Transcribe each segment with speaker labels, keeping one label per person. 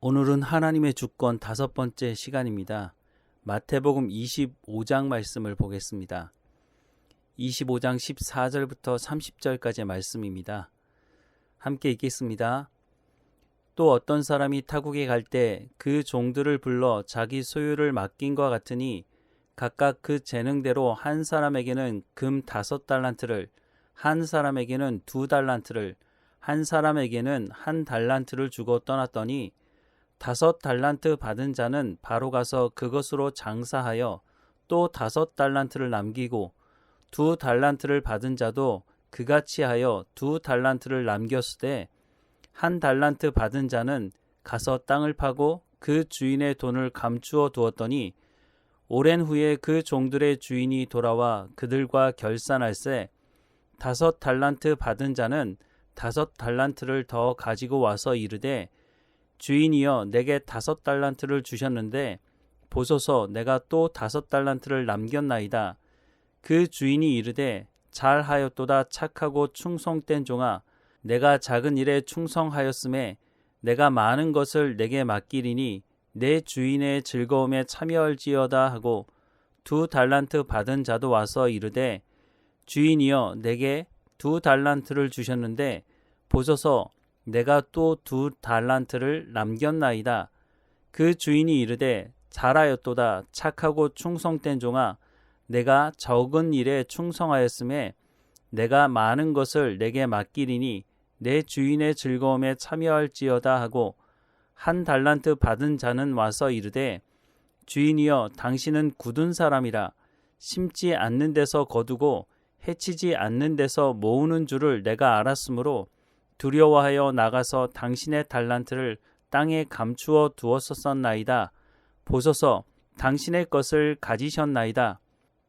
Speaker 1: 오늘은 하나님의 주권 5번째 시간입니다. 마태복음 25장 말씀을 보겠습니다. 25장 14절부터 30절까지의 말씀입니다. 함께 읽겠습니다. 또 어떤 사람이 타국에 갈 때 그 종들을 불러 자기 소유를 맡긴과 같으니 각각 그 재능대로 한 사람에게는 금 5달란트를, 한 사람에게는 2달란트를, 한 사람에게는 1달란트를 주고 떠났더니 5달란트 받은 자는 바로 가서 그것으로 장사하여 또 5달란트를 남기고 2달란트를 받은 자도 그같이 하여 2달란트를 남겼으되 1달란트 받은 자는 가서 땅을 파고 그 주인의 돈을 감추어 두었더니 오랜 후에 그 종들의 주인이 돌아와 그들과 결산할세 5달란트 받은 자는 5달란트를 더 가지고 와서 이르되 주인이여 내게 5달란트를 주셨는데 보소서 내가 또 5달란트를 남겼나이다. 그 주인이 이르되 잘하였도다 착하고 충성된 종아 내가 작은 일에 충성하였음에 내가 많은 것을 내게 맡기리니 내 주인의 즐거움에 참여할지어다 하고 2달란트 받은 자도 와서 이르되 주인이여 내게 2달란트를 주셨는데 보소서 내가 또 2달란트를 남겼나이다. 그 주인이 이르되 잘하였도다 착하고 충성된 종아 내가 적은 일에 충성하였음에 내가 많은 것을 내게 맡기리니 내 주인의 즐거움에 참여할지어다 하고 1달란트 받은 자는 와서 이르되 주인이여 당신은 굳은 사람이라 심지 않는 데서 거두고 해치지 않는 데서 모으는 줄을 내가 알았으므로 두려워하여 나가서 당신의 달란트를 땅에 감추어 두었었나이다. 보소서 당신의 것을 가지셨나이다.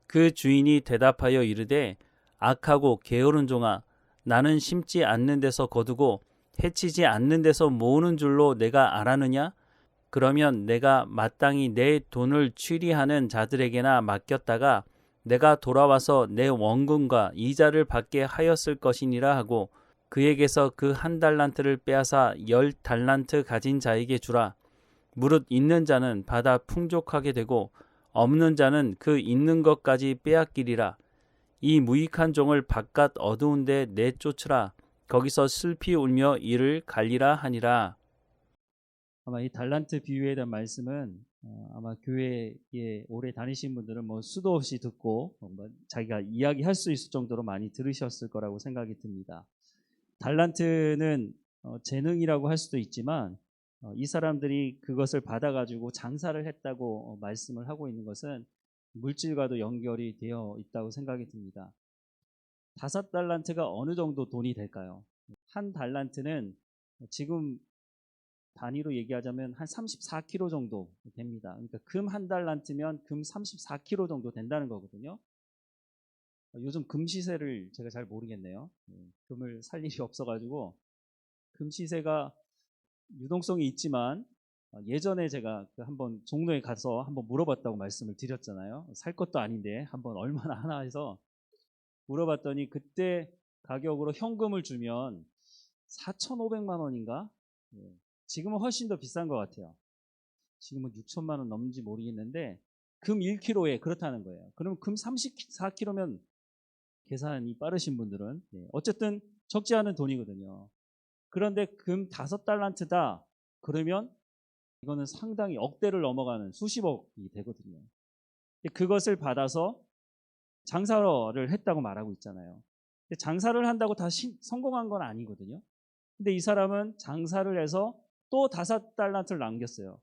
Speaker 1: 그 주인이 대답하여 이르되 악하고 게으른 종아 나는 심지 않는 데서 거두고 해치지 않는 데서 모으는 줄로 내가 알았느냐? 그러면 내가 마땅히 내 돈을 취리하는 자들에게나 맡겼다가 내가 돌아와서 내 원금과 이자를 받게 하였을 것이니라 하고 그에게서 그 1달란트를 빼앗아 10달란트 가진 자에게 주라. 무릇 있는 자는 받아 풍족하게 되고 없는 자는 그 있는 것까지 빼앗기리라. 이 무익한 종을 바깥 어두운 데 내쫓으라. 거기서 슬피 울며 이를 갈리라 하니라.
Speaker 2: 아마 이 달란트 비유에 대한 말씀은 아마 교회에 오래 다니신 분들은 뭐 수도 없이 듣고 자기가 이야기할 수 있을 정도로 많이 들으셨을 거라고 생각이 듭니다. 달란트는 재능이라고 할 수도 있지만 이 사람들이 그것을 받아가지고 장사를 했다고 말씀을 하고 있는 것은 물질과도 연결이 되어 있다고 생각이 듭니다. 5달란트가 어느 정도 돈이 될까요? 1달란트는 지금 단위로 얘기하자면 한 34kg 정도 됩니다. 그러니까 금 1달란트면 금 34kg 정도 된다는 거거든요. 요즘 금 시세를 제가 잘 모르겠네요. 금을 살 일이 없어가지고 금 시세가 유동성이 있지만 예전에 제가 한번 종로에 가서 한번 물어봤다고 말씀을 드렸잖아요. 살 것도 아닌데 한번 얼마나 하나 해서 물어봤더니 그때 가격으로 현금을 주면 4,500만 원인가? 지금은 훨씬 더 비싼 것 같아요. 지금은 6천만 원 넘는지 모르겠는데 금 1kg에 그렇다는 거예요. 그럼 금 34kg면 계산이 빠르신 분들은 어쨌든 적지 않은 돈이거든요. 그런데 금 5달란트다 그러면 이거는 상당히 억대를 넘어가는 수십억이 되거든요. 그것을 받아서 장사를 했다고 말하고 있잖아요. 장사를 한다고 다 성공한 건 아니거든요. 근데 이 사람은 장사를 해서 또 5달란트를 남겼어요.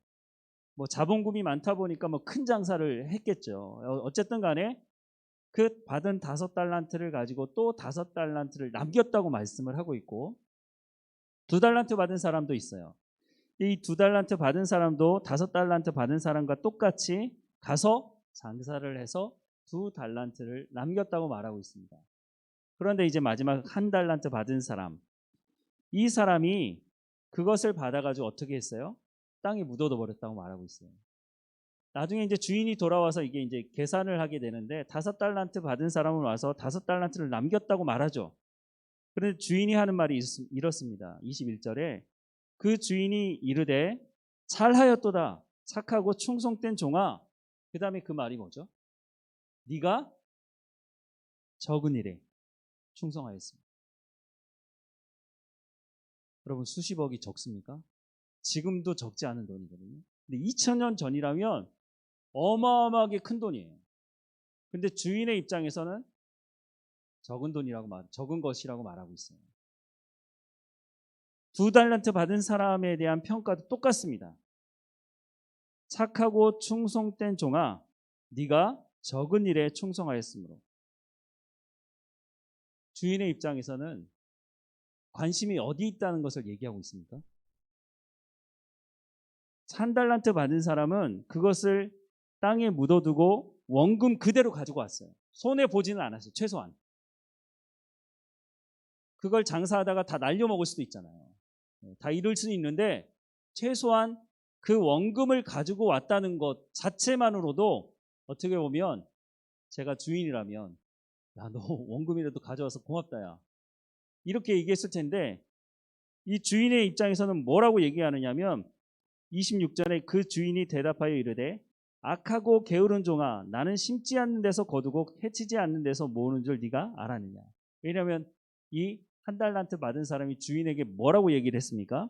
Speaker 2: 뭐 자본금이 많다 보니까 뭐 큰 장사를 했겠죠. 어쨌든 간에 그 받은 5달란트를 가지고 또 5달란트를 남겼다고 말씀을 하고 있고 2달란트 받은 사람도 있어요. 이 2달란트 받은 사람도 5달란트 받은 사람과 똑같이 가서 장사를 해서 2달란트를 남겼다고 말하고 있습니다. 그런데 이제 마지막 1달란트 받은 사람, 이 사람이 그것을 받아가지고 어떻게 했어요? 땅에 묻어둬 버렸다고 말하고 있어요. 나중에 이제 주인이 돌아와서 이게 이제 계산을 하게 되는데 5달란트 받은 사람은 와서 5달란트를 남겼다고 말하죠. 그런데 주인이 하는 말이 이렇습니다. 21절에 그 주인이 이르되 잘하였도다. 착하고 충성된 종아. 그 다음에 그 말이 뭐죠? 네가 적은 일에 충성하였습니다. 여러분 수십억이 적습니까? 지금도 적지 않은 돈이거든요. 근데 2000년 전이라면 어마어마하게 큰 돈이에요. 근데 주인의 입장에서는 적은 것이라고 말하고 있어요. 2달란트 받은 사람에 대한 평가도 똑같습니다. 착하고 충성된 종아, 네가 적은 일에 충성하였으므로. 주인의 입장에서는 관심이 어디 있다는 것을 얘기하고 있습니까? 3달란트 받은 사람은 그것을 땅에 묻어두고 원금 그대로 가지고 왔어요. 손해보지는 않았어요. 최소한. 그걸 장사하다가 다 날려먹을 수도 있잖아요. 다 잃을 수는 있는데 최소한 그 원금을 가지고 왔다는 것 자체만으로도 어떻게 보면 제가 주인이라면 야, 너 원금이라도 가져와서 고맙다 야. 이렇게 얘기했을 텐데 이 주인의 입장에서는 뭐라고 얘기하느냐면 26절에 그 주인이 대답하여 이르되 악하고 게으른 종아 나는 심지 않는 데서 거두고 해치지 않는 데서 모으는 줄 네가 알았느냐. 왜냐하면 이 1달란트 받은 사람이 주인에게 뭐라고 얘기를 했습니까?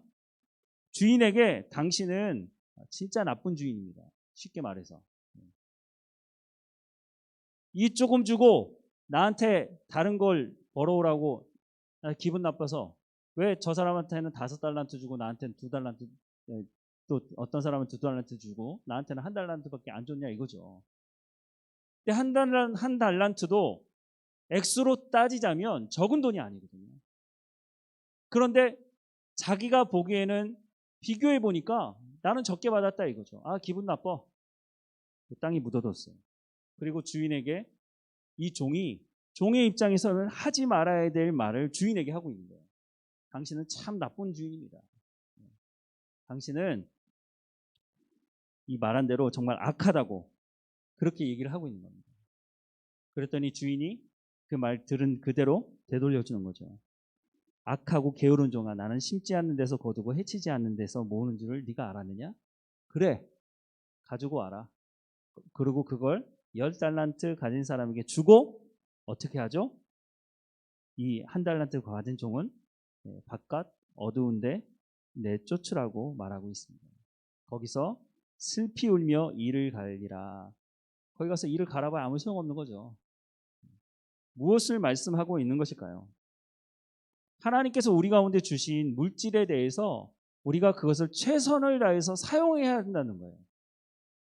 Speaker 2: 주인에게 당신은 진짜 나쁜 주인입니다. 쉽게 말해서. 이 조금 주고 나한테 다른 걸 벌어오라고 기분 나빠서 왜 저 사람한테는 5달란트 주고 나한테는 2달란트 또 어떤 사람은 2달란트 주고 나한테는 1달란트밖에 안 줬냐 이거죠. 근데 한 달란트도 액수로 따지자면 적은 돈이 아니거든요. 그런데 자기가 보기에는 비교해 보니까 나는 적게 받았다 이거죠. 아 기분 나빠. 땅이 묻어뒀어요. 그리고 주인에게 이 종의 입장에서는 하지 말아야 될 말을 주인에게 하고 있는 거예요. 당신은 참 나쁜 주인입니다. 당신은 이 말한 대로 정말 악하다고 그렇게 얘기를 하고 있는 겁니다. 그랬더니 주인이 그 말 들은 그대로 되돌려주는 거죠. 악하고 게으른 종아 나는 심지 않는 데서 거두고 해치지 않는 데서 모으는 줄을 네가 알았느냐? 그래 가지고 와라. 그리고 그걸 10달란트 가진 사람에게 주고 어떻게 하죠? 이 1달란트 가진 종은 바깥 어두운데 내쫓으라고 말하고 있습니다. 거기서 슬피 울며 이를 갈리라. 거기 가서 이를 갈아봐야 아무 소용없는 거죠. 무엇을 말씀하고 있는 것일까요? 하나님께서 우리 가운데 주신 물질에 대해서 우리가 그것을 최선을 다해서 사용해야 한다는 거예요.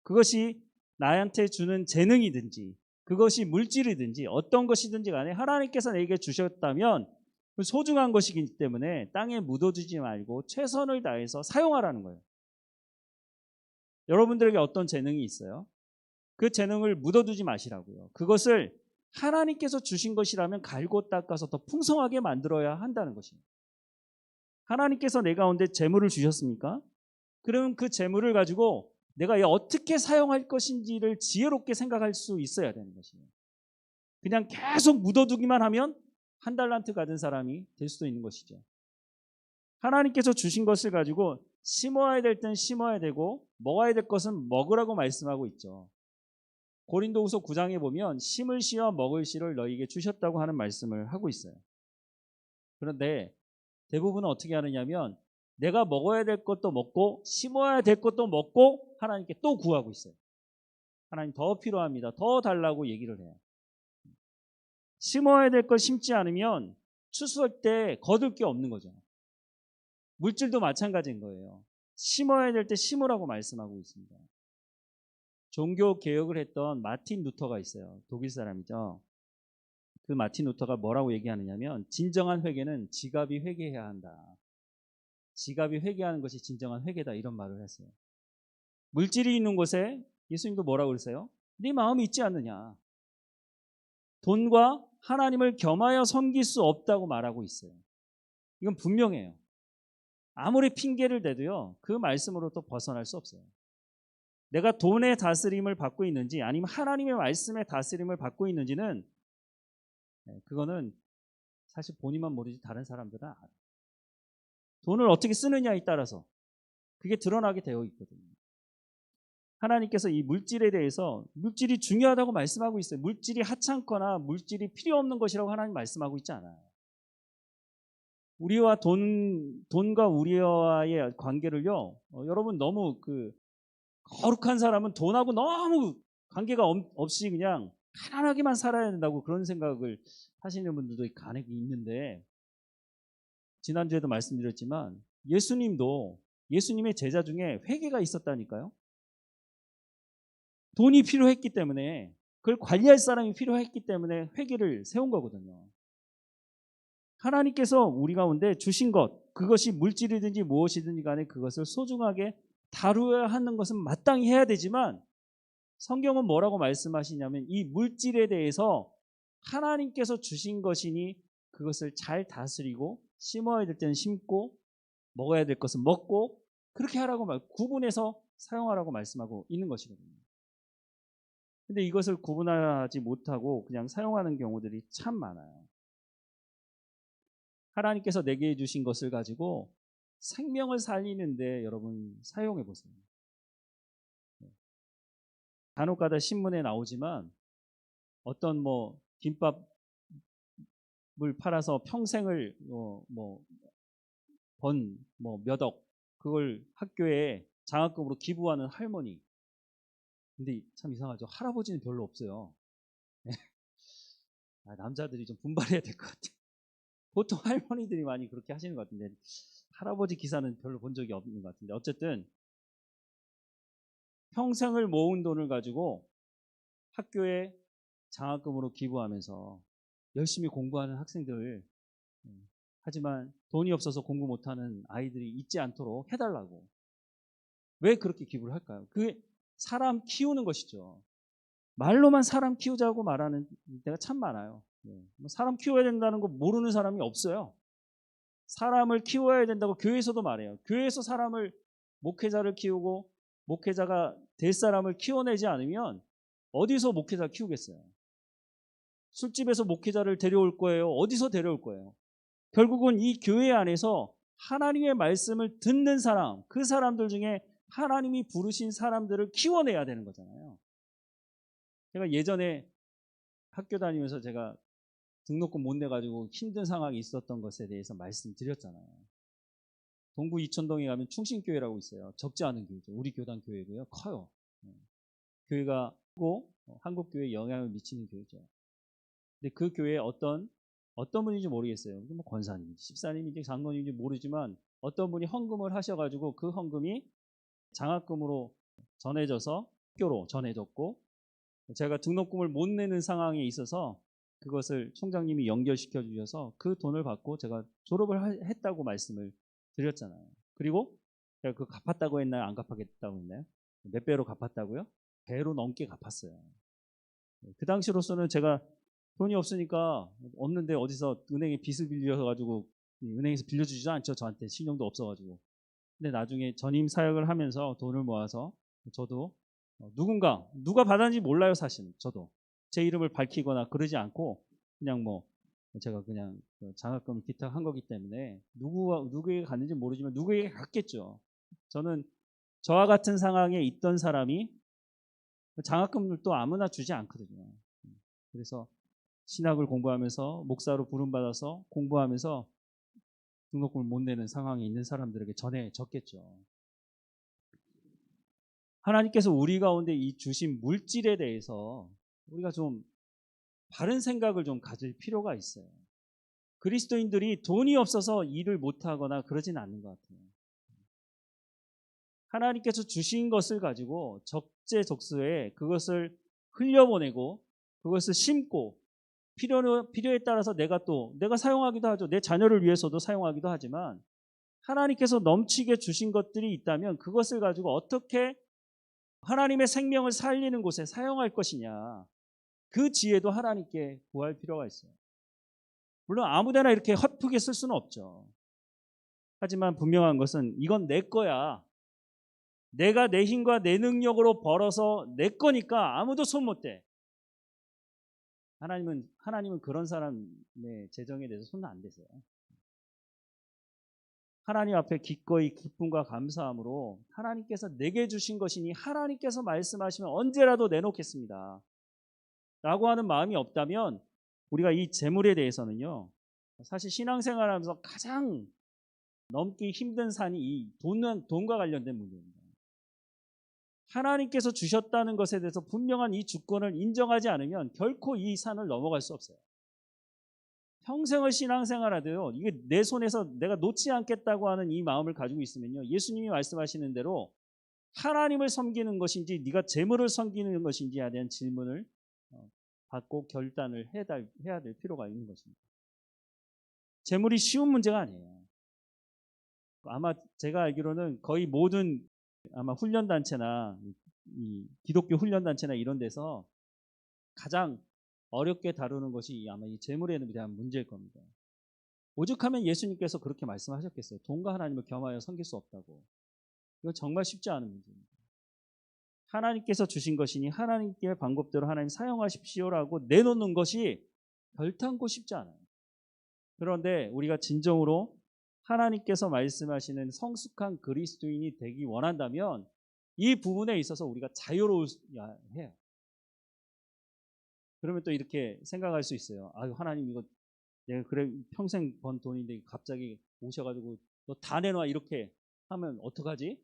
Speaker 2: 그것이 나한테 주는 재능이든지 그것이 물질이든지 어떤 것이든지 간에 하나님께서 내게 주셨다면 소중한 것이기 때문에 땅에 묻어두지 말고 최선을 다해서 사용하라는 거예요. 여러분들에게 어떤 재능이 있어요? 그 재능을 묻어두지 마시라고요. 그것을 하나님께서 주신 것이라면 갈고 닦아서 더 풍성하게 만들어야 한다는 것입니다. 하나님께서 내 가운데 재물을 주셨습니까? 그러면 그 재물을 가지고 내가 어떻게 사용할 것인지를 지혜롭게 생각할 수 있어야 되는 것이에요. 그냥 계속 묻어두기만 하면 1달란트 가진 사람이 될 수도 있는 것이죠. 하나님께서 주신 것을 가지고 심어야 될 땐 심어야 되고 먹어야 될 것은 먹으라고 말씀하고 있죠. 고린도후서 9장에 보면 심을 씨와 먹을 씨를 너희에게 주셨다고 하는 말씀을 하고 있어요. 그런데 대부분은 어떻게 하느냐면 내가 먹어야 될 것도 먹고 심어야 될 것도 먹고 하나님께 또 구하고 있어요. 하나님 더 필요합니다. 더 달라고 얘기를 해요. 심어야 될 것 심지 않으면 추수할 때 거둘 게 없는 거죠. 물질도 마찬가지인 거예요. 심어야 될 때 심으라고 말씀하고 있습니다. 종교 개혁을 했던 마틴 루터가 있어요. 독일 사람이죠. 그 마틴 루터가 뭐라고 얘기하느냐면 진정한 회개는 지갑이 회개해야 한다. 지갑이 회개하는 것이 진정한 회개다 이런 말을 했어요. 물질이 있는 곳에 예수님도 뭐라고 그러세요? 네 마음이 있지 않느냐. 돈과 하나님을 겸하여 섬길 수 없다고 말하고 있어요. 이건 분명해요. 아무리 핑계를 대도요. 그 말씀으로 또 벗어날 수 없어요. 내가 돈의 다스림을 받고 있는지 아니면 하나님의 말씀의 다스림을 받고 있는지는 그거는 사실 본인만 모르지 다른 사람들은 알아요. 돈을 어떻게 쓰느냐에 따라서 그게 드러나게 되어 있거든요. 하나님께서 이 물질에 대해서 물질이 중요하다고 말씀하고 있어요. 물질이 하찮거나 물질이 필요 없는 것이라고 하나님 말씀하고 있지 않아요. 우리와 돈과 우리와의 관계를요, 여러분 너무 거룩한 사람은 돈하고 너무 관계가 없이 그냥 가난하게만 살아야 된다고 그런 생각을 하시는 분들도 간혹 있는데, 지난주에도 말씀드렸지만 예수님도 예수님의 제자 중에 회개가 있었다니까요. 돈이 필요했기 때문에, 그걸 관리할 사람이 필요했기 때문에 회개를 세운 거거든요. 하나님께서 우리 가운데 주신 것, 그것이 물질이든지 무엇이든지 간에 그것을 소중하게 다루어야 하는 것은 마땅히 해야 되지만, 성경은 뭐라고 말씀하시냐면 이 물질에 대해서 하나님께서 주신 것이니 그것을 잘 다스리고 심어야 될 때는 심고 먹어야 될 것은 먹고 그렇게 하라고 구분해서 사용하라고 말씀하고 있는 것이거든요. 근데 이것을 구분하지 못하고 그냥 사용하는 경우들이 참 많아요. 하나님께서 내게 주신 것을 가지고 생명을 살리는데 여러분 사용해 보세요. 간혹가다 신문에 나오지만 어떤 김밥을 팔아서 평생을 번 몇 억 그걸 학교에 장학금으로 기부하는 할머니. 근데 참 이상하죠. 할아버지는 별로 없어요. 남자들이 좀 분발해야 될 것 같아요. 보통 할머니들이 많이 그렇게 하시는 것 같은데 할아버지 기사는 별로 본 적이 없는 것 같은데, 어쨌든 평생을 모은 돈을 가지고 학교에 장학금으로 기부하면서 열심히 공부하는 학생들, 하지만 돈이 없어서 공부 못하는 아이들이 있지 않도록 해달라고. 왜 그렇게 기부를 할까요? 그게 사람 키우는 것이죠. 말로만 사람 키우자고 말하는 때가 참 많아요. 사람 키워야 된다는 거 모르는 사람이 없어요. 사람을 키워야 된다고 교회에서도 말해요. 교회에서 목회자를 키우고 목회자가 될 사람을 키워내지 않으면 어디서 목회자 키우겠어요? 술집에서 목회자를 데려올 거예요? 어디서 데려올 거예요? 결국은 이 교회 안에서 하나님의 말씀을 듣는 사람, 그 사람들 중에 하나님이 부르신 사람들을 키워내야 되는 거잖아요. 제가 예전에 학교 다니면서 제가 등록금 못 내가지고 힘든 상황이 있었던 것에 대해서 말씀드렸잖아요. 동구 이천동에 가면 충신교회라고 있어요. 적지 않은 교회죠. 우리 교단 교회고요. 커요. 교회가 크고 한국교회에 영향을 미치는 교회죠. 근데 그 교회에 어떤 분인지 모르겠어요. 권사님인지 집사님인지 장로님인지 모르지만 어떤 분이 헌금을 하셔가지고 그 헌금이 장학금으로 전해져서 학교로 전해졌고, 제가 등록금을 못 내는 상황에 있어서 그것을 총장님이 연결시켜 주셔서 그 돈을 받고 제가 졸업을 했다고 말씀을 드렸잖아요. 그리고 제가 그거 갚았다고 했나요? 안 갚았다고 했나요? 몇 배로 갚았다고요? 배로 넘게 갚았어요. 그 당시로서는 제가 돈이 없으니까, 없는데 어디서 은행에 빚을 빌려가지고 은행에서 빌려주지도 않죠. 저한테 신용도 없어가지고. 근데 나중에 전임 사역을 하면서 돈을 모아서 저도 누가 받았는지 몰라요. 사실은 저도 제 이름을 밝히거나 그러지 않고 그냥 제가 그냥 장학금을 기탁한 거기 때문에 누구에게 갔는지 모르지만 누구에게 갔겠죠. 저는 저와 같은 상황에 있던 사람이 장학금을 또 아무나 주지 않거든요. 그래서 신학을 공부하면서 목사로 부름받아서 공부하면서 등록금을 못 내는 상황에 있는 사람들에게 전해졌겠죠. 하나님께서 우리 가운데 이 주신 물질에 대해서 우리가 좀 바른 생각을 좀 가질 필요가 있어요. 그리스도인들이 돈이 없어서 일을 못하거나 그러진 않는 것 같아요. 하나님께서 주신 것을 가지고 적재적소에 그것을 흘려보내고 그것을 심고 필요에 따라서 내가 사용하기도 하죠. 내 자녀를 위해서도 사용하기도 하지만, 하나님께서 넘치게 주신 것들이 있다면 그것을 가지고 어떻게 하나님의 생명을 살리는 곳에 사용할 것이냐, 그 지혜도 하나님께 구할 필요가 있어요. 물론 아무데나 이렇게 헛되게 쓸 수는 없죠. 하지만 분명한 것은 이건 내 거야. 내가 내 힘과 내 능력으로 벌어서 내 거니까 아무도 손 못 대. 하나님은 그런 사람의 재정에 대해서 손 안 대세요. 하나님 앞에 기꺼이 기쁨과 감사함으로 하나님께서 내게 주신 것이니 하나님께서 말씀하시면 언제라도 내놓겠습니다 라고 하는 마음이 없다면 우리가 이 재물에 대해서는요, 사실 신앙생활하면서 가장 넘기 힘든 산이 이 돈과 관련된 문제입니다. 하나님께서 주셨다는 것에 대해서 분명한 이 주권을 인정하지 않으면 결코 이 산을 넘어갈 수 없어요. 평생을 신앙생활하도요, 이게 내 손에서 내가 놓지 않겠다고 하는 이 마음을 가지고 있으면요, 예수님이 말씀하시는 대로 하나님을 섬기는 것인지 네가 재물을 섬기는 것인지에 대한 질문을 받고 결단을 해야 될 필요가 있는 것입니다. 재물이 쉬운 문제가 아니에요. 아마 제가 알기로는 거의 모든 아마 훈련단체나 이 기독교 훈련단체나 이런 데서 가장 어렵게 다루는 것이 아마 이 재물에 대한 문제일 겁니다. 오죽하면 예수님께서 그렇게 말씀하셨겠어요. 돈과 하나님을 겸하여 섬길 수 없다고. 이건 정말 쉽지 않은 문제입니다. 하나님께서 주신 것이니 하나님께 방법대로 하나님 사용하십시오라고 내놓는 것이 별탄코 쉽지 않아요. 그런데 우리가 진정으로 하나님께서 말씀하시는 성숙한 그리스도인이 되기 원한다면 이 부분에 있어서 우리가 자유로워야 해요. 그러면 또 이렇게 생각할 수 있어요. 아유, 하나님 이거 내가 그래 평생 번 돈인데 갑자기 오셔가지고 너 다 내놔 이렇게 하면 어떡하지?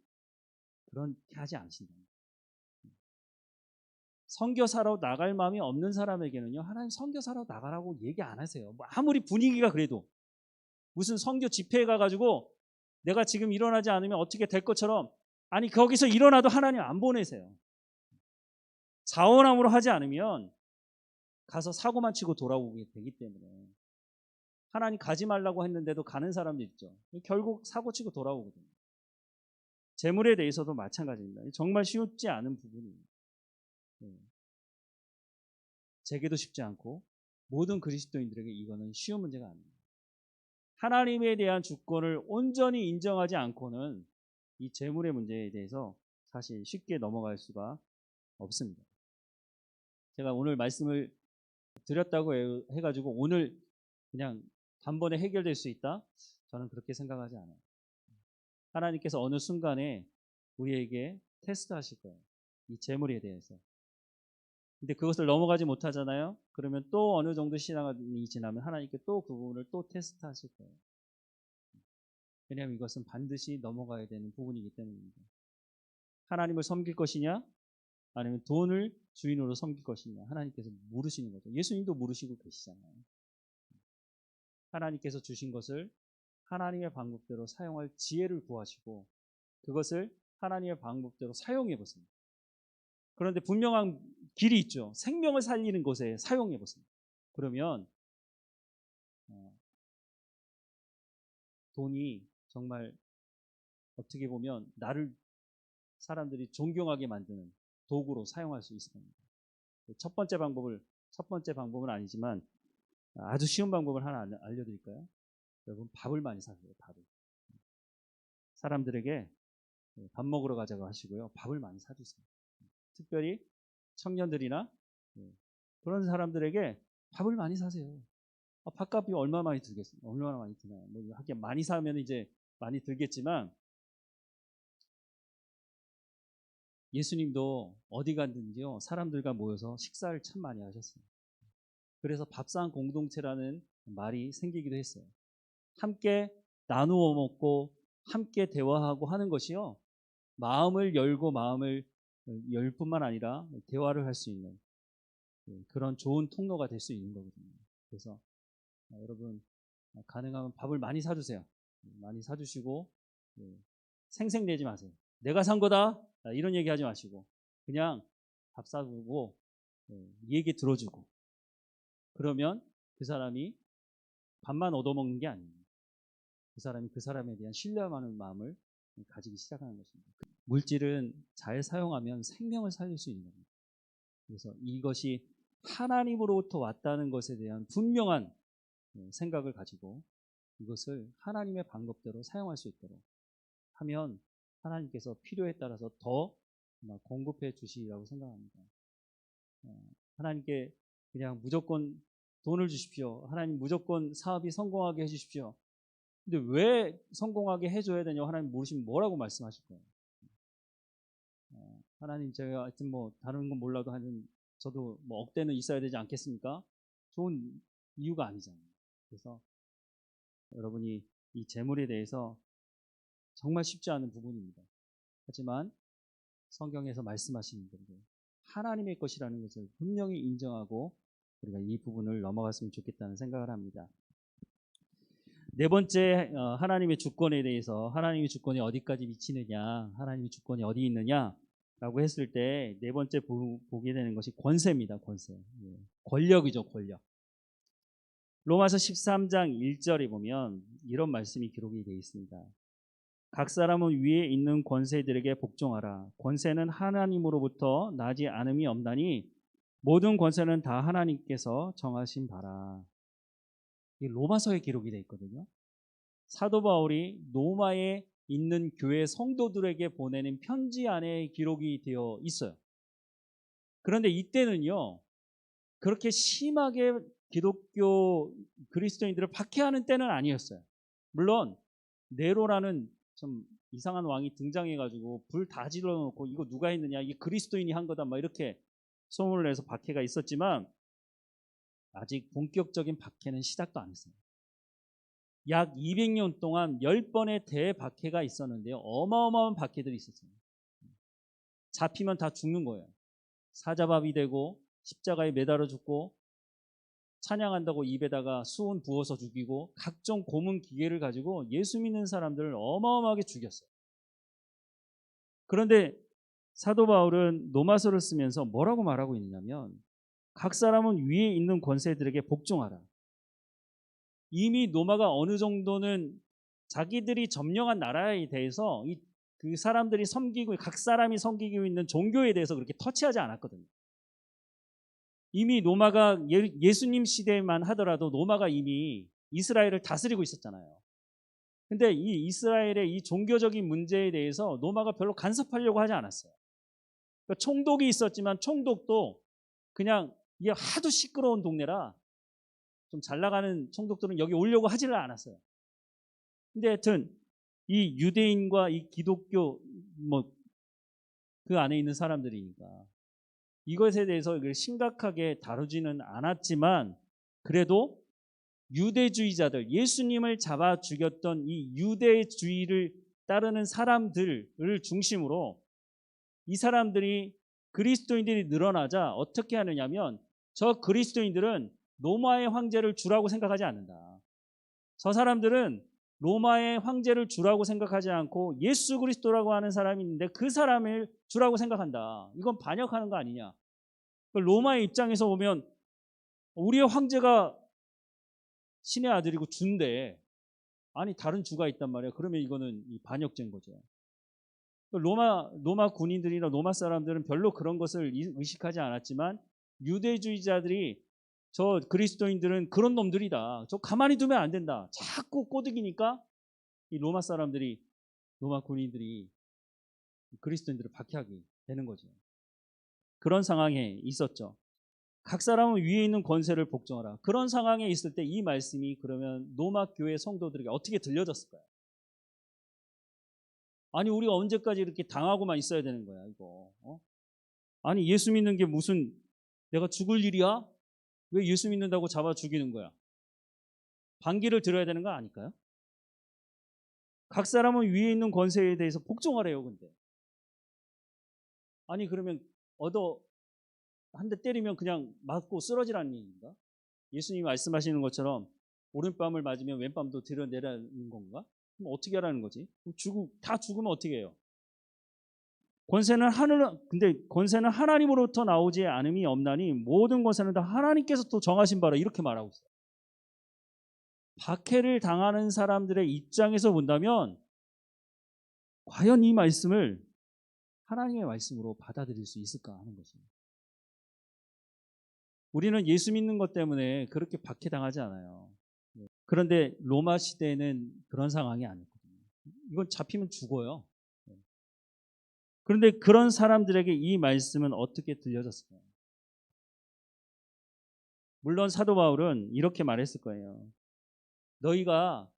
Speaker 2: 그렇게 하지 않으신다. 선교사로 나갈 마음이 없는 사람에게는요, 하나님 선교사로 나가라고 얘기 안 하세요. 뭐 아무리 분위기가 그래도 무슨 선교 집회에 가가지고 내가 지금 일어나지 않으면 어떻게 될 것처럼, 아니 거기서 일어나도 하나님 안 보내세요. 자원함으로 하지 않으면 가서 사고만 치고 돌아오게 되기 때문에 하나님 가지 말라고 했는데도 가는 사람도 있죠. 결국 사고 치고 돌아오거든요. 재물에 대해서도 마찬가지입니다. 정말 쉽지 않은 부분입니다. 제게도 쉽지 않고 모든 그리스도인들에게 이거는 쉬운 문제가 아닙니다. 하나님에 대한 주권을 온전히 인정하지 않고는 이 재물의 문제에 대해서 사실 쉽게 넘어갈 수가 없습니다. 제가 오늘 말씀을 드렸다고 해가지고 오늘 그냥 단번에 해결될 수 있다? 저는 그렇게 생각하지 않아요. 하나님께서 어느 순간에 우리에게 테스트하실 거예요. 이 재물에 대해서. 근데 그것을 넘어가지 못하잖아요. 그러면 또 어느 정도 시간이 지나면 하나님께 또 그 부분을 또 테스트하실 거예요. 왜냐하면 이것은 반드시 넘어가야 되는 부분이기 때문입니다. 하나님을 섬길 것이냐 아니면 돈을 주인으로 섬길 것이냐 하나님께서 물으시는 거죠. 예수님도 물으시고 계시잖아요. 하나님께서 주신 것을 하나님의 방법대로 사용할 지혜를 구하시고 그것을 하나님의 방법대로 사용해 보세요. 그런데 분명한 길이 있죠. 생명을 살리는 것에 사용해 보세요. 그러면 돈이 정말 어떻게 보면 나를 사람들이 존경하게 만드는 도구로 사용할 수 있을 겁니다. 첫 번째 방법은 아니지만 아주 쉬운 방법을 하나 알려드릴까요? 여러분 밥을 많이 사세요. 밥을. 사람들에게 밥 먹으러 가자고 하시고요. 밥을 많이 사주세요. 특별히 청년들이나 그런 사람들에게 밥을 많이 사세요. 밥값이 얼마 많이 들겠습니까? 얼마나 많이 드나요? 뭐 하긴 많이 사면 이제 많이 들겠지만 예수님도 어디 갔든지요 사람들과 모여서 식사를 참 많이 하셨어요. 그래서 밥상 공동체라는 말이 생기기도 했어요. 함께 나누어 먹고 함께 대화하고 하는 것이요 마음을 열고 마음을 열 뿐만 아니라 대화를 할 수 있는 그런 좋은 통로가 될 수 있는 거거든요. 그래서 여러분 가능하면 밥을 많이 사주세요. 많이 사주시고 생색내지 마세요. 내가 산 거다 이런 얘기 하지 마시고 그냥 밥 사주고 얘기 들어주고 그러면 그 사람이 밥만 얻어먹는 게 아닙니다. 그 사람이 그 사람에 대한 신뢰하는 마음을 가지기 시작하는 것입니다. 물질은 잘 사용하면 생명을 살릴 수 있는 겁니다. 그래서 이것이 하나님으로부터 왔다는 것에 대한 분명한 생각을 가지고 이것을 하나님의 방법대로 사용할 수 있도록 하면 하나님께서 필요에 따라서 더 공급해 주시리라고 생각합니다. 하나님께 그냥 무조건 돈을 주십시오. 하나님 무조건 사업이 성공하게 해주십시오. 근데 왜 성공하게 해줘야 되냐고 하나님 물으시면 뭐라고 말씀하실 거예요? 하나님 제가 하여튼 뭐 다른 건 몰라도 하여튼 저도 뭐 억대는 있어야 되지 않겠습니까? 좋은 이유가 아니잖아요. 그래서 여러분이 이 재물에 대해서 정말 쉽지 않은 부분입니다. 하지만 성경에서 말씀하시는 대로 하나님의 것이라는 것을 분명히 인정하고 우리가 이 부분을 넘어갔으면 좋겠다는 생각을 합니다. 네 번째, 하나님의 주권에 대해서 하나님의 주권이 어디까지 미치느냐, 하나님의 주권이 어디 있느냐라고 했을 때 네 번째 보게 되는 것이 권세입니다. 권세. 권력이죠, 권력. 로마서 13장 1절에 보면 이런 말씀이 기록이 되어 있습니다. 각 사람은 위에 있는 권세들에게 복종하라. 권세는 하나님으로부터 나지 않음이 없나니 모든 권세는 다 하나님께서 정하신 바라. 이 로마서에 기록이 되어 있거든요. 사도 바울이 로마에 있는 교회 성도들에게 보내는 편지 안에 기록이 되어 있어요. 그런데 이때는요, 그렇게 심하게 기독교 그리스도인들을 박해하는 때는 아니었어요. 물론 네로라는 좀 이상한 왕이 등장해가지고 불 다 질러놓고 이거 누가 했느냐, 이게 그리스도인이 한 거다 막 이렇게 소문을 내서 박해가 있었지만 아직 본격적인 박해는 시작도 안 했어요. 약 200년 동안 10번의 대박해가 있었는데요. 어마어마한 박해들이 있었어요. 잡히면 다 죽는 거예요. 사자밥이 되고 십자가에 매달아 죽고 찬양한다고 입에다가 수은 부어서 죽이고 각종 고문 기계를 가지고 예수 믿는 사람들을 어마어마하게 죽였어요. 그런데 사도 바울은 로마서를 쓰면서 뭐라고 말하고 있느냐면 각 사람은 위에 있는 권세들에게 복종하라. 이미 로마가 어느 정도는 자기들이 점령한 나라에 대해서 그 사람들이 섬기고 각 사람이 섬기고 있는 종교에 대해서 그렇게 터치하지 않았거든요. 이미 로마가 예수님 시대만 하더라도 로마가 이미 이스라엘을 다스리고 있었잖아요. 근데 이 이스라엘의 이 종교적인 문제에 대해서 로마가 별로 간섭하려고 하지 않았어요. 그러니까 총독이 있었지만 총독도 그냥 이게 하도 시끄러운 동네라 좀 잘 나가는 총독들은 여기 오려고 하지를 않았어요. 근데 하여튼 이 유대인과 이 기독교 뭐 그 안에 있는 사람들이니까 이것에 대해서 심각하게 다루지는 않았지만 그래도 유대주의자들, 예수님을 잡아 죽였던 이 유대주의를 따르는 사람들을 중심으로 이 사람들이 그리스도인들이 늘어나자 어떻게 하느냐면 저 그리스도인들은 로마의 황제를 주라고 생각하지 않는다. 저 사람들은 로마의 황제를 주라고 생각하지 않고 예수 그리스도라고 하는 사람이 있는데 그 사람을 주라고 생각한다. 이건 반역하는 거 아니냐. 로마의 입장에서 보면 우리의 황제가 신의 아들이고 주인데 아니 다른 주가 있단 말이야. 그러면 이거는 반역죄인 거죠. 로마 군인들이나 로마 사람들은 별로 그런 것을 의식하지 않았지만 유대주의자들이 저 그리스도인들은 그런 놈들이다. 저 가만히 두면 안 된다. 자꾸 꼬드기니까 이 로마 사람들이 로마 군인들이 그리스도인들을 박해하게 되는 거죠. 그런 상황에 있었죠. 각 사람은 위에 있는 권세를 복종하라. 그런 상황에 있을 때 이 말씀이 그러면 로마 교회 성도들에게 어떻게 들려졌을까요? 아니 우리가 언제까지 이렇게 당하고만 있어야 되는 거야 이거. 아니 예수 믿는 게 무슨 내가 죽을 일이야? 왜 예수 믿는다고 잡아 죽이는 거야? 반기를 들어야 되는 거 아닐까요? 각 사람은 위에 있는 권세에 대해서 복종하래요. 근데 아니 그러면 한 대 때리면 그냥 맞고 쓰러지라는 얘기인가? 예수님이 말씀하시는 것처럼 오른뺨을 맞으면 왼뺨도 들여내라는 건가? 그럼 어떻게 하라는 거지? 다 죽으면 어떻게 해요? 근데 권세는 하나님으로부터 나오지 않음이 없나니 모든 권세는 다 하나님께서 또 정하신 바라 이렇게 말하고 있어요. 박해를 당하는 사람들의 입장에서 본다면 과연 이 말씀을 하나님의 말씀으로 받아들일 수 있을까 하는 것입니다. 우리는 예수 믿는 것 때문에 그렇게 박해당하지 않아요. 그런데 로마 시대에는 그런 상황이 아니었거든요. 이건 잡히면 죽어요. 그런데 그런 사람들에게 이 말씀은 어떻게 들려졌을까요? 물론 사도 바울은 이렇게 말했을 거예요. 너희가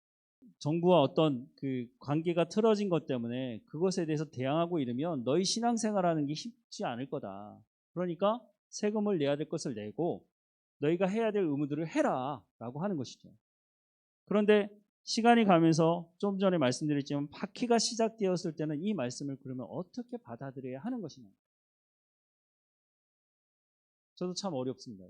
Speaker 2: 정부와 어떤 그 관계가 틀어진 것 때문에 그것에 대해서 대항하고 이러면 너희 신앙생활하는 게 쉽지 않을 거다. 그러니까 세금을 내야 될 것을 내고 너희가 해야 될 의무들을 해라 라고 하는 것이죠. 그런데 시간이 가면서 좀 전에 말씀드렸지만 박해가 시작되었을 때는 이 말씀을 그러면 어떻게 받아들여야 하는 것이냐. 저도 참 어렵습니다.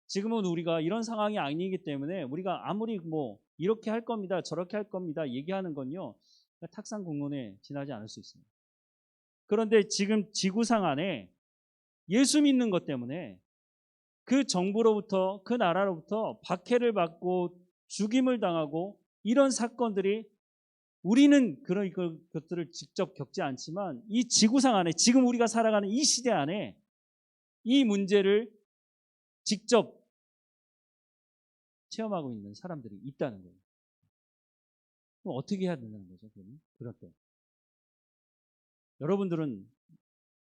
Speaker 2: 지금은 우리가 이런 상황이 아니기 때문에 우리가 아무리 뭐 이렇게 할 겁니다, 저렇게 할 겁니다 얘기하는 건요 탁상 공론에 지나지 않을 수 있습니다. 그런데 지금 지구상 안에 예수 믿는 것 때문에 그 정부로부터 그 나라로부터 박해를 받고 죽임을 당하고 이런 사건들이 우리는 그런 것들을 직접 겪지 않지만 이 지구상 안에 지금 우리가 살아가는 이 시대 안에 이 문제를 직접 체험하고 있는 사람들이 있다는 거예요. 그럼 어떻게 해야 된다는 거죠? 그럴 때. 여러분들은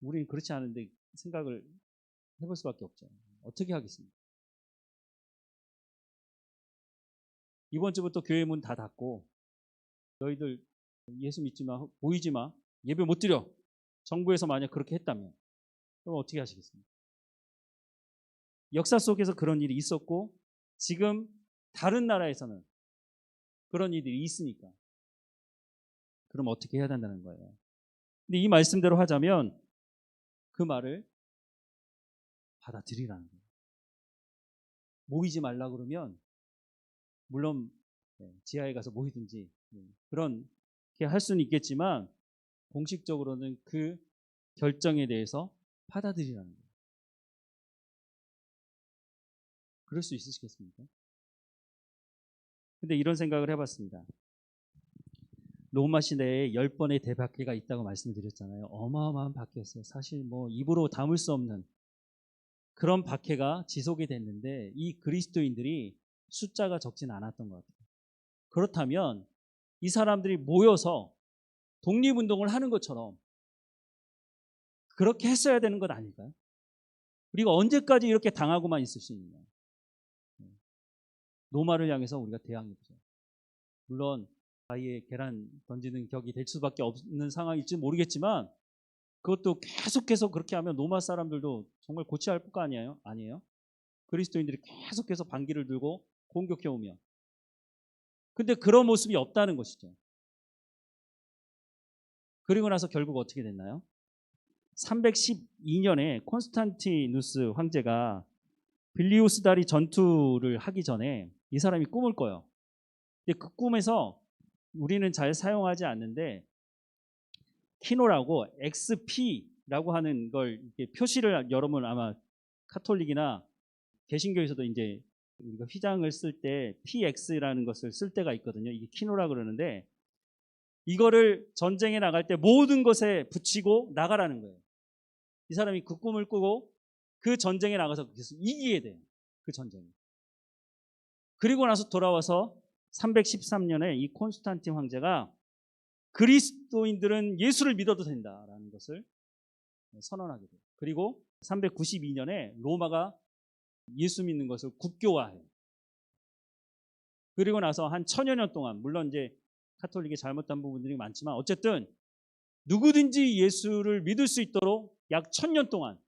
Speaker 2: 우리는 그렇지 않은데 생각을 해볼 수밖에 없죠. 어떻게 하겠습니까? 이번 주부터 교회 문 다 닫고 너희들 예수 믿지 마, 보이지 마, 예배 못 드려. 정부에서 만약 그렇게 했다면 그럼 어떻게 하시겠습니까? 역사 속에서 그런 일이 있었고 지금 다른 나라에서는 그런 일이 있으니까 그럼 어떻게 해야 된다는 거예요. 근데 이 말씀대로 하자면 그 말을 받아들이라는 거예요. 모이지 말라 그러면 물론 지하에 가서 모이든지 그런 게 할 수는 있겠지만 공식적으로는 그 결정에 대해서 받아들이라는 거예요. 그럴 수 있으시겠습니까? 근데 이런 생각을 해봤습니다. 로마 시대에 10번의 대박해가 있다고 말씀드렸잖아요. 어마어마한 박해였어요. 사실 뭐 입으로 담을 수 없는 그런 박해가 지속이 됐는데 이 그리스도인들이 숫자가 적진 않았던 것 같아요. 그렇다면 이 사람들이 모여서 독립운동을 하는 것처럼 그렇게 했어야 되는 것 아닐까요? 우리가 언제까지 이렇게 당하고만 있을 수 있느냐. 로마를 향해서 우리가 대항해보자. 물론 아이의 계란 던지는 격이 될 수밖에 없는 상황일지 모르겠지만 그것도 계속해서 그렇게 하면 로마 사람들도 정말 고치할 거 아니에요? 그리스도인들이 계속해서 반기를 들고 공격해 오면. 근데 그런 모습이 없다는 것이죠. 그리고 나서 결국 어떻게 됐나요? 312년에 콘스탄티누스 황제가 빌리우스 다리 전투를 하기 전에 이 사람이 꿈을 꿔요. 근데 그 꿈에서 우리는 잘 사용하지 않는데 키노라고 XP라고 하는 걸 이렇게 표시를 여러분 아마 카톨릭이나 개신교에서도 이제 우리가 휘장을 쓸 때 PX라는 것을 쓸 때가 있거든요. 이게 키노라 그러는데 이거를 전쟁에 나갈 때 모든 것에 붙이고 나가라는 거예요. 이 사람이 그 꿈을 꾸고 그 전쟁에 나가서 이기게 돼요. 그 전쟁에. 그리고 나서 돌아와서 313년에 이 콘스탄틴 황제가 그리스도인들은 예수를 믿어도 된다라는 것을 선언하게 돼요. 그리고 392년에 로마가 예수 믿는 것을 국교화해요. 그리고 나서 한 1000여 년 동안 물론 이제 카톨릭이 잘못한 부분들이 많지만 어쨌든 누구든지 예수를 믿을 수 있도록 약 1000년 동안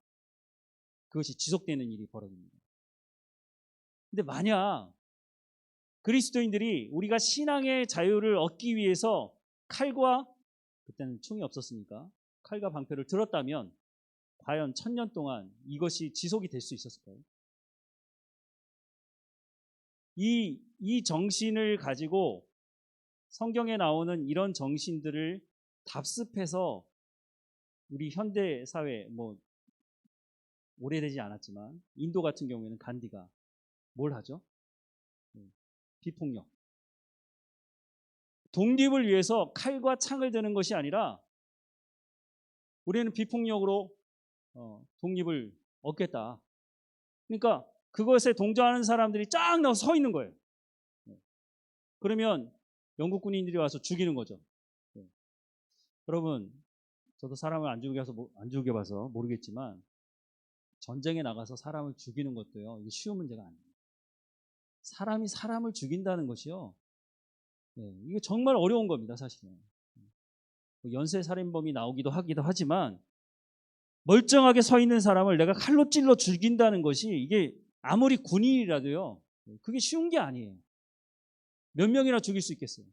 Speaker 2: 그것이 지속되는 일이 벌어집니다. 근데 만약 그리스도인들이 우리가 신앙의 자유를 얻기 위해서 칼과 그때는 총이 없었으니까 칼과 방패를 들었다면 과연 1000년 동안 이것이 지속이 될 수 있었을까요? 이 정신을 가지고 성경에 나오는 이런 정신들을 답습해서 우리 현대 사회 뭐 오래되지 않았지만 인도 같은 경우에는 간디가 뭘 하죠? 비폭력. 독립을 위해서 칼과 창을 드는 것이 아니라 우리는 비폭력으로 독립을 얻겠다. 그러니까 그것에 동조하는 사람들이 쫙 나와서 서 있는 거예요. 그러면 영국 군인들이 와서 죽이는 거죠. 여러분, 저도 사람을 안 죽여봐서 모르겠지만 전쟁에 나가서 사람을 죽이는 것도요. 이게 쉬운 문제가 아니에요. 사람이 사람을 죽인다는 것이요. 이게 정말 어려운 겁니다, 사실은. 연쇄 살인범이 나오기도 하지만 멀쩡하게 서 있는 사람을 내가 칼로 찔러 죽인다는 것이 이게 아무리 군인이라도요, 그게 쉬운 게 아니에요. 몇 명이나 죽일 수 있겠어요?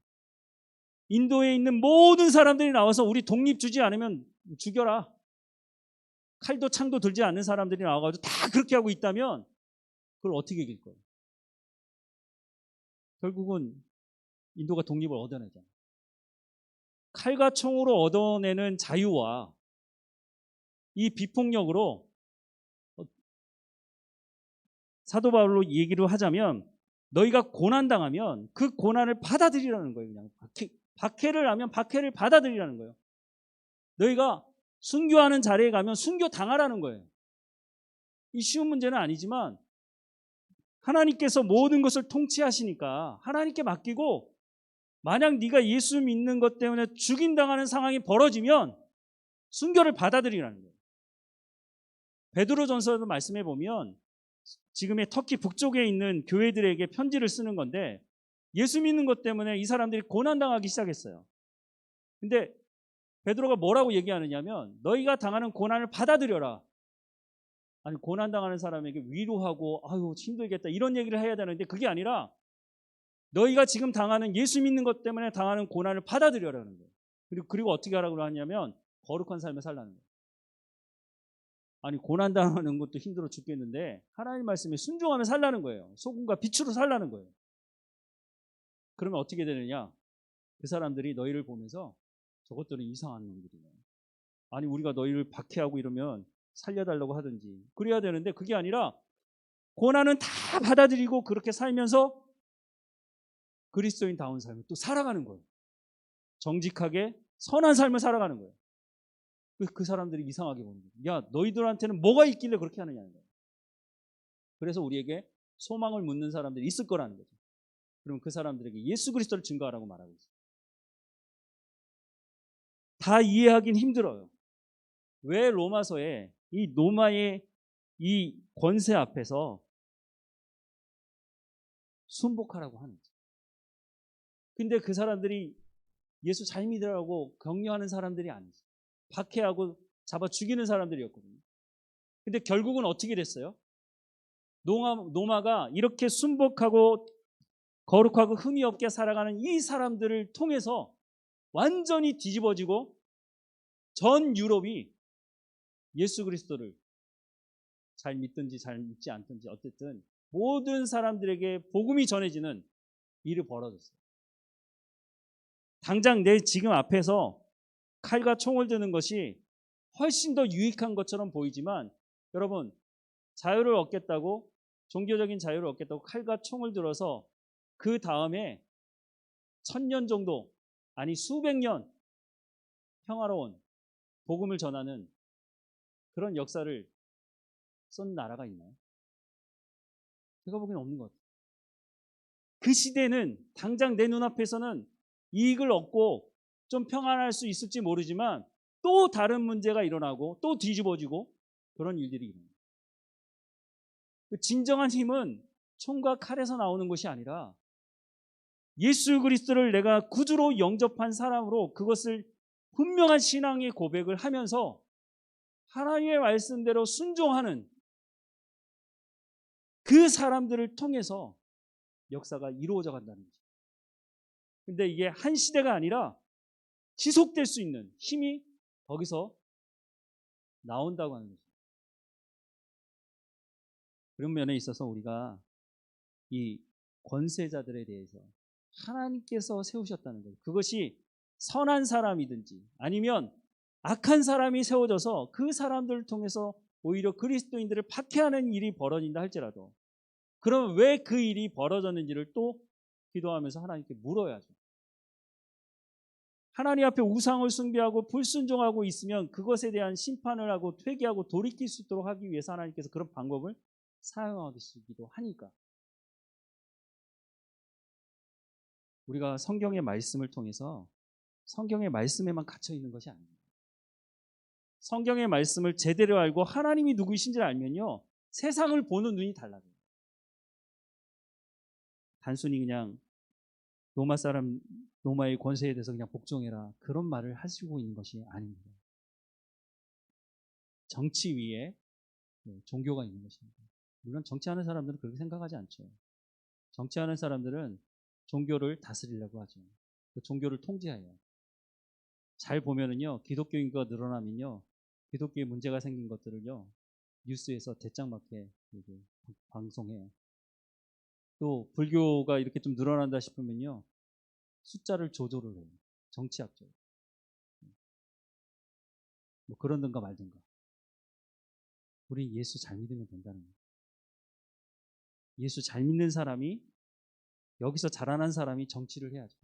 Speaker 2: 인도에 있는 모든 사람들이 나와서 우리 독립 주지 않으면 죽여라. 칼도 창도 들지 않는 사람들이 나와가지고 다 그렇게 하고 있다면 그걸 어떻게 이길 거예요? 결국은 인도가 독립을 얻어내잖아요. 칼과 총으로 얻어내는 자유와 이 비폭력으로 사도 바울로 얘기를 하자면 너희가 고난당하면 그 고난을 받아들이라는 거예요. 그냥 박해를 하면 박해를 받아들이라는 거예요. 너희가 순교하는 자리에 가면 순교 당하라는 거예요. 이 쉬운 문제는 아니지만 하나님께서 모든 것을 통치하시니까 하나님께 맡기고 만약 네가 예수 믿는 것 때문에 죽임당하는 상황이 벌어지면 순교를 받아들이라는 거예요. 베드로전서도 말씀해 보면 지금의 터키 북쪽에 있는 교회들에게 편지를 쓰는 건데 예수 믿는 것 때문에 이 사람들이 고난당하기 시작했어요. 근데 베드로가 뭐라고 얘기하느냐면 너희가 당하는 고난을 받아들여라. 아니 고난당하는 사람에게 위로하고 아유 힘들겠다 이런 얘기를 해야 되는데 그게 아니라 너희가 지금 당하는 예수 믿는 것 때문에 당하는 고난을 받아들여라는 거예요. 그리고 어떻게 하라고 하냐면 거룩한 삶을 살라는 거예요. 아니 고난당하는 것도 힘들어 죽겠는데 하나님 말씀에 순종하며 살라는 거예요. 소금과 빛으로 살라는 거예요. 그러면 어떻게 되느냐? 그 사람들이 너희를 보면서 저것들은 이상한 놈들이네. 아니 우리가 너희를 박해하고 이러면 살려달라고 하든지 그래야 되는데 그게 아니라 고난은 다 받아들이고 그렇게 살면서 그리스도인다운 삶을 또 살아가는 거예요. 정직하게 선한 삶을 살아가는 거예요. 그 사람들이 이상하게 보는 거예요. 야 너희들한테는 뭐가 있길래 그렇게 하느냐는 거예요. 그래서 우리에게 소망을 묻는 사람들이 있을 거라는 거죠. 그러면 그 사람들에게 예수 그리스도를 증거하라고 말하고 있어요. 다 이해하긴 힘들어요. 왜 로마서에 이 로마의 이 권세 앞에서 순복하라고 하는지. 근데 그 사람들이 예수 잘 믿으라고 격려하는 사람들이 아니지. 박해하고 잡아 죽이는 사람들이었거든요. 근데 결국은 어떻게 됐어요? 노마가 이렇게 순복하고 거룩하고 흠이 없게 살아가는 이 사람들을 통해서 완전히 뒤집어지고 전 유럽이 예수 그리스도를 잘 믿든지 잘 믿지 않든지 어쨌든 모든 사람들에게 복음이 전해지는 일이 벌어졌어요. 당장 내 지금 앞에서 칼과 총을 드는 것이 훨씬 더 유익한 것처럼 보이지만 여러분 자유를 얻겠다고 종교적인 자유를 얻겠다고 칼과 총을 들어서 그 다음에 1000년 정도 아니 수백 년 평화로운 복음을 전하는 그런 역사를 쓴 나라가 있나요? 제가 보기엔 없는 것 같아요. 그 시대는 당장 내 눈앞에서는 이익을 얻고 좀 평안할 수 있을지 모르지만 또 다른 문제가 일어나고 또 뒤집어지고 그런 일들이 일어납니다. 그 진정한 힘은 총과 칼에서 나오는 것이 아니라 예수 그리스도를 내가 구주로 영접한 사람으로 그것을 분명한 신앙의 고백을 하면서 하나님의 말씀대로 순종하는 그 사람들을 통해서 역사가 이루어져 간다는 거죠. 근데 이게 한 시대가 아니라 지속될 수 있는 힘이 거기서 나온다고 하는 거죠. 그런 면에 있어서 우리가 이 권세자들에 대해서 하나님께서 세우셨다는 거예요. 그것이 선한 사람이든지 아니면 악한 사람이 세워져서 그 사람들을 통해서 오히려 그리스도인들을 박해하는 일이 벌어진다 할지라도 그러면 왜 그 일이 벌어졌는지를 또 기도하면서 하나님께 물어야죠. 하나님 앞에 우상을 숭배하고 불순종하고 있으면 그것에 대한 심판을 하고 회개하고 돌이킬 수 있도록 하기 위해서 하나님께서 그런 방법을 사용하시기도 하니까 우리가 성경의 말씀을 통해서 성경의 말씀에만 갇혀 있는 것이 아닙니다. 성경의 말씀을 제대로 알고 하나님이 누구이신지를 알면요 세상을 보는 눈이 달라져요. 단순히 그냥 로마 사람, 로마의 권세에 대해서 그냥 복종해라. 그런 말을 하시고 있는 것이 아닙니다. 정치 위에 종교가 있는 것입니다. 물론 정치하는 사람들은 그렇게 생각하지 않죠. 정치하는 사람들은 종교를 다스리려고 하죠. 그 종교를 통제해요. 잘 보면은요, 기독교인구가 늘어나면요, 기독교에 문제가 생긴 것들을요, 뉴스에서 대ጫ맞게 방송해요. 또 불교가 이렇게 좀 늘어난다 싶으면요, 숫자를 조절을 해요. 정치학적으로. 뭐 그런든가 말든가. 우리 예수 잘 믿으면 된다는 거예요. 예수 잘 믿는 사람이, 여기서 자라난 사람이 정치를 해야죠.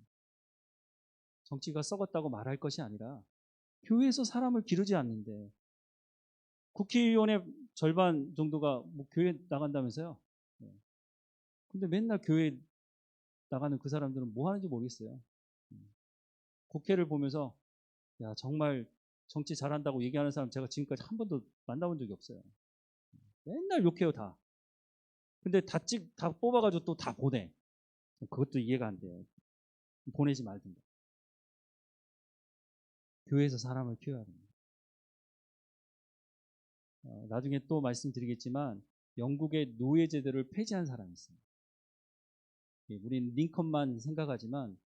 Speaker 2: 정치가 썩었다고 말할 것이 아니라 교회에서 사람을 기르지 않는데, 국회의원의 절반 정도가 뭐 교회 나간다면서요. 네. 근데 맨날 교회 나가는 그 사람들은 뭐 하는지 모르겠어요. 국회를 보면서 야 정말 정치 잘한다고 얘기하는 사람 제가 지금까지 한 번도 만나본 적이 없어요. 맨날 욕해요 다. 근데 다 뽑아가지고 또 다 보내. 그것도 이해가 안 돼요. 보내지 말든가. 교회에서 사람을 키워야 됩니다. 나중에 또 말씀드리겠지만 영국의 노예제도를 폐지한 사람이 있어요. 우리는 링컨만 생각하지만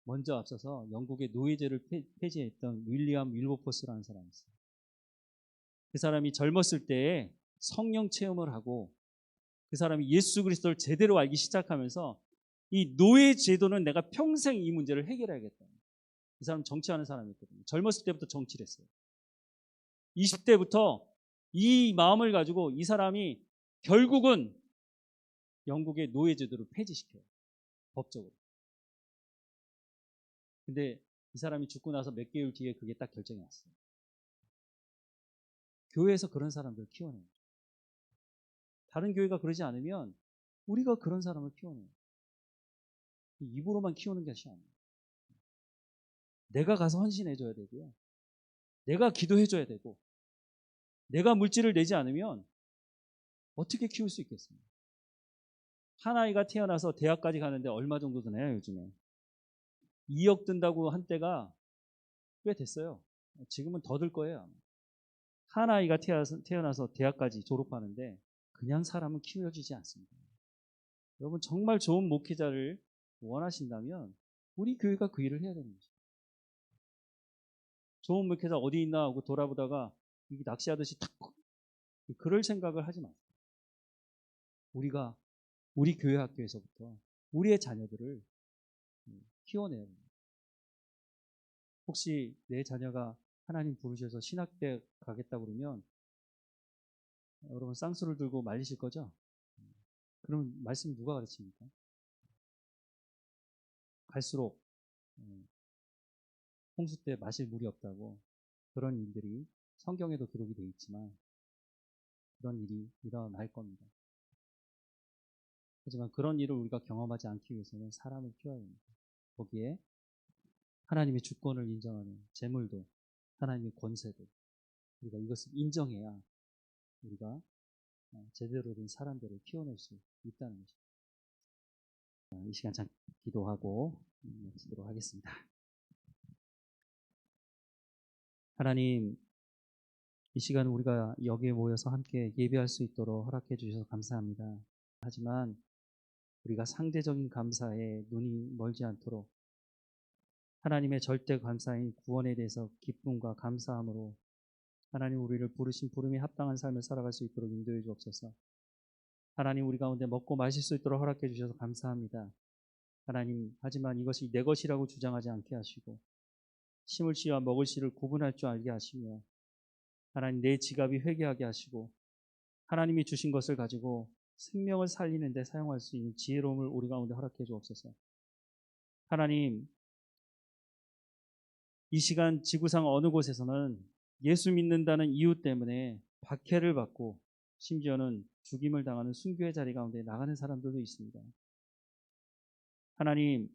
Speaker 2: 먼저 앞서서 영국의 노예제를 폐지했던 윌리엄 윌버포스라는 사람이 있어요. 그 사람이 젊었을 때에 성령 체험을 하고 그 사람이 예수 그리스도를 제대로 알기 시작하면서 이 노예 제도는 내가 평생 이 문제를 해결해야겠다. 그 사람 정치하는 사람이었거든요. 젊었을 때부터 정치를 했어요. 20대부터 이 마음을 가지고 이 사람이 결국은 영국의 노예 제도를 폐지시켜요. 법적으로. 근데 이 사람이 죽고 나서 몇 개월 뒤에 그게 딱 결정이 났어요. 교회에서 그런 사람들을 키워내요. 다른 교회가 그러지 않으면 우리가 그런 사람을 키워내요. 입으로만 키우는 것이 아니에요. 내가 가서 헌신해줘야 되고요. 내가 기도해줘야 되고 내가 물질을 내지 않으면 어떻게 키울 수 있겠습니까? 한 아이가 태어나서 대학까지 가는데 얼마 정도 드나요 요즘에? 2억 든다고 한 때가 꽤 됐어요. 지금은 더 들 거예요. 한 아이가 태어나서 대학까지 졸업하는데 그냥 사람은 키워지지 않습니다. 여러분 정말 좋은 목회자를 원하신다면 우리 교회가 그 일을 해야 되는 거죠. 좋은 목회자 어디 있나 하고 돌아보다가 이게 낚시하듯이 탁 그럴 생각을 하지 마세요. 우리가 우리 교회 학교에서부터 우리의 자녀들을 키워내야 됩니다. 혹시 내 자녀가 하나님 부르셔서 신학대 가겠다 그러면 여러분 쌍수를 들고 말리실 거죠? 그러면 말씀 누가 가르칩니까? 갈수록 홍수 때 마실 물이 없다고 그런 일들이 성경에도 기록이 되어 있지만 그런 일이 일어날 겁니다. 하지만 그런 일을 우리가 경험하지 않기 위해서는 사람을 키워야 합니다. 거기에 하나님의 주권을 인정하는 재물도 하나님의 권세도 우리가 이것을 인정해야 우리가 제대로 된 사람들을 키워낼 수 있다는 것입니다. 이 시간 잠깐 기도하고 마치도록 하겠습니다. 하나님, 이 시간 우리가 여기에 모여서 함께 예배할 수 있도록 허락해 주셔서 감사합니다. 하지만 우리가 상대적인 감사에 눈이 멀지 않도록 하나님의 절대 감사인 구원에 대해서 기쁨과 감사함으로 하나님 우리를 부르신 부름에 합당한 삶을 살아갈 수 있도록 인도해 주옵소서. 하나님 우리 가운데 먹고 마실 수 있도록 허락해 주셔서 감사합니다. 하나님 하지만 이것이 내 것이라고 주장하지 않게 하시고 심을 씨와 먹을 씨를 구분할 줄 알게 하시며 하나님 내 지갑이 회개하게 하시고 하나님이 주신 것을 가지고 생명을 살리는 데 사용할 수 있는 지혜로움을 우리 가운데 허락해 주옵소서. 하나님 이 시간 지구상 어느 곳에서는 예수 믿는다는 이유 때문에 박해를 받고 심지어는 죽임을 당하는 순교의 자리 가운데 나가는 사람들도 있습니다. 하나님,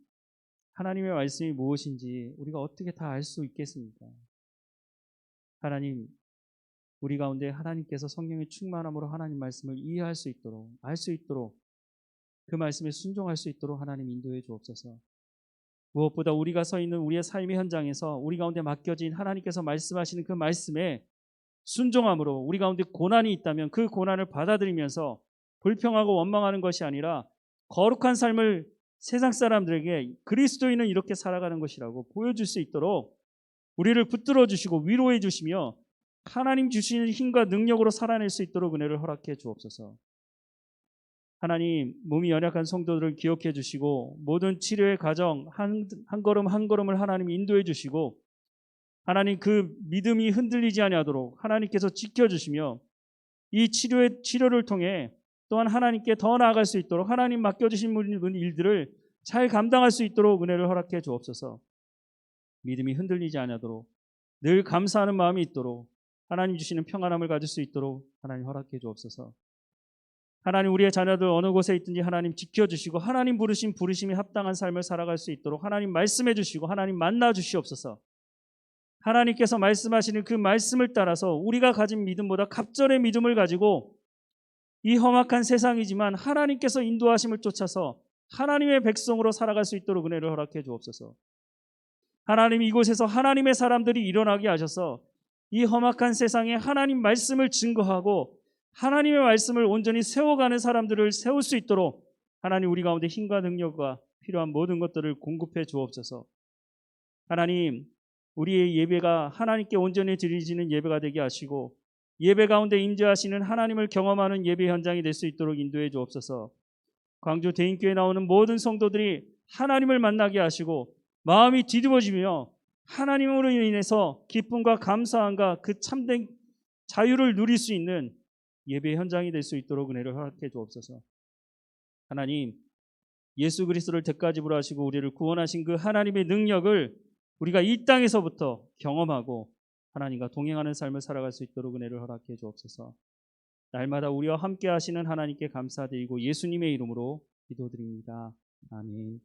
Speaker 2: 하나님의 말씀이 무엇인지 우리가 어떻게 다 알 수 있겠습니까? 하나님, 우리 가운데 하나님께서 성령의 충만함으로 하나님 말씀을 이해할 수 있도록, 알 수 있도록 그 말씀에 순종할 수 있도록 하나님 인도해 주옵소서. 무엇보다 우리가 서 있는 우리의 삶의 현장에서 우리 가운데 맡겨진 하나님께서 말씀하시는 그 말씀에 순종함으로 우리 가운데 고난이 있다면 그 고난을 받아들이면서 불평하고 원망하는 것이 아니라 거룩한 삶을 세상 사람들에게 그리스도인은 이렇게 살아가는 것이라고 보여줄 수 있도록 우리를 붙들어 주시고 위로해 주시며 하나님 주시는 힘과 능력으로 살아낼 수 있도록 은혜를 허락해 주옵소서. 하나님, 몸이 연약한 성도들을 기억해 주시고 모든 치료의 과정 한 걸음 한 걸음을 하나님 인도해 주시고 하나님 그 믿음이 흔들리지 아니하도록 하나님께서 지켜주시며 이 치료를 통해 또한 하나님께 더 나아갈 수 있도록 하나님 맡겨주신 일들을 잘 감당할 수 있도록 은혜를 허락해 주옵소서. 믿음이 흔들리지 아니하도록 늘 감사하는 마음이 있도록 하나님 주시는 평안함을 가질 수 있도록 하나님 허락해 주옵소서. 하나님 우리의 자녀들 어느 곳에 있든지 하나님 지켜주시고 하나님 부르신 부르심에 합당한 삶을 살아갈 수 있도록 하나님 말씀해 주시고 하나님 만나 주시옵소서. 하나님께서 말씀하시는 그 말씀을 따라서 우리가 가진 믿음보다 갑절의 믿음을 가지고 이 험악한 세상이지만 하나님께서 인도하심을 쫓아서 하나님의 백성으로 살아갈 수 있도록 은혜를 허락해 주옵소서. 하나님 이곳에서 하나님의 사람들이 일어나게 하셔서 이 험악한 세상에 하나님 말씀을 증거하고 하나님의 말씀을 온전히 세워가는 사람들을 세울 수 있도록 하나님 우리 가운데 힘과 능력과 필요한 모든 것들을 공급해 주옵소서. 하나님 우리의 예배가 하나님께 온전히 드려지는 예배가 되게 하시고 예배 가운데 임재하시는 하나님을 경험하는 예배 현장이 될 수 있도록 인도해 주옵소서. 광주 대인교회에 나오는 모든 성도들이 하나님을 만나게 하시고 마음이 뒤집어지며 하나님으로 인해서 기쁨과 감사함과 그 참된 자유를 누릴 수 있는 예배 현장이 될 수 있도록 은혜를 허락해 주옵소서. 하나님 예수 그리스도를 대가지불 하시고 우리를 구원하신 그 하나님의 능력을 우리가 이 땅에서부터 경험하고 하나님과 동행하는 삶을 살아갈 수 있도록 은혜를 허락해 주옵소서. 날마다 우리와 함께 하시는 하나님께 감사드리고 예수님의 이름으로 기도드립니다. 아멘.